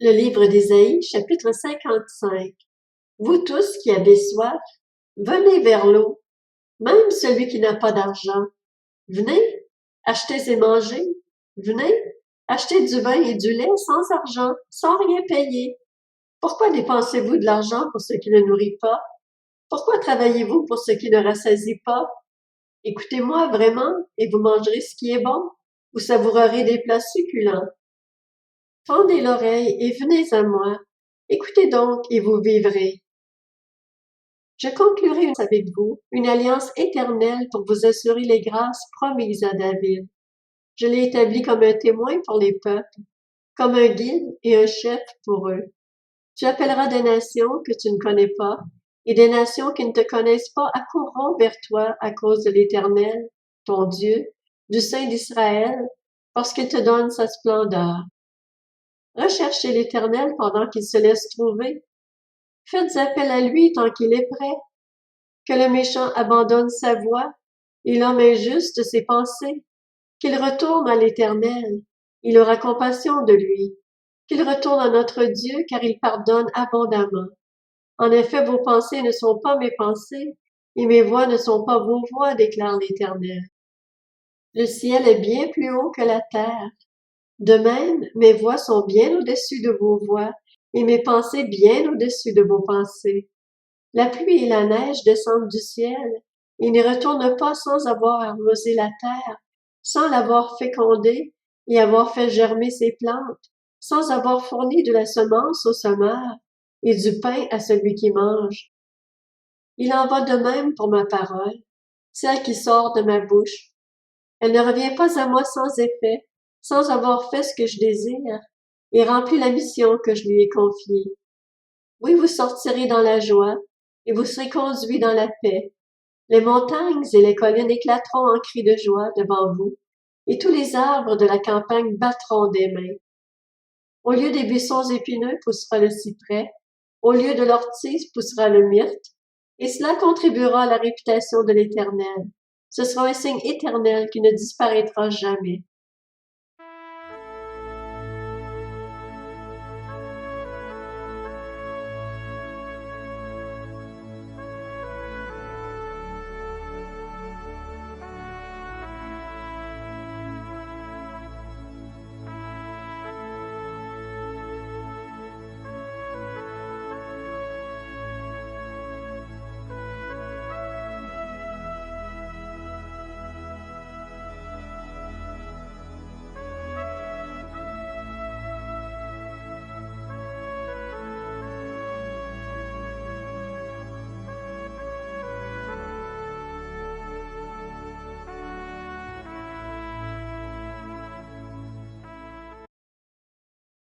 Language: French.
Le livre d'Ésaïe, chapitre 55. Vous tous qui avez soif, venez vers l'eau, même celui qui n'a pas d'argent. Venez, achetez et mangez. Venez, achetez du vin et du lait sans argent, sans rien payer. Pourquoi dépensez-vous de l'argent pour ce qui ne nourrit pas? Pourquoi travaillez-vous pour ce qui ne rassasie pas? Écoutez-moi vraiment, et vous mangerez ce qui est bon. Vous savourerez des plats succulents. Tendez l'oreille et venez à moi. Écoutez donc et vous vivrez. Je conclurai avec vous une alliance éternelle pour vous assurer les grâces promises à David. Je l'ai établi comme un témoin pour les peuples, comme un guide et un chef pour eux. Tu appelleras des nations que tu ne connais pas, et des nations qui ne te connaissent pas accourront vers toi à cause de l'Éternel, ton Dieu, du Saint d'Israël, parce qu'il te donne sa splendeur. Recherchez l'Éternel pendant qu'il se laisse trouver. Faites appel à lui tant qu'il est prêt. Que le méchant abandonne sa voie et l'homme injuste ses pensées. Qu'il retourne à l'Éternel. Il aura compassion de lui. Qu'il retourne à notre Dieu, car il pardonne abondamment. En effet, vos pensées ne sont pas mes pensées, et mes voies ne sont pas vos voies, déclare l'Éternel. Le ciel est bien plus haut que la terre. De même, mes voies sont bien au-dessus de vos voies, et mes pensées bien au-dessus de vos pensées. La pluie et la neige descendent du ciel, et n'y retournent pas sans avoir arrosé la terre, sans l'avoir fécondée et avoir fait germer ses plantes, sans avoir fourni de la semence au semeur et du pain à celui qui mange. Il en va de même pour ma parole, celle qui sort de ma bouche. Elle ne revient pas à moi sans effet, sans avoir fait ce que je désire, et rempli la mission que je lui ai confiée. Oui, vous sortirez dans la joie, et vous serez conduits dans la paix. Les montagnes et les collines éclateront en cris de joie devant vous, et tous les arbres de la campagne battront des mains. Au lieu des buissons épineux poussera le cyprès, au lieu de l'ortie poussera le myrte, et cela contribuera à la réputation de l'Éternel. Ce sera un signe éternel qui ne disparaîtra jamais.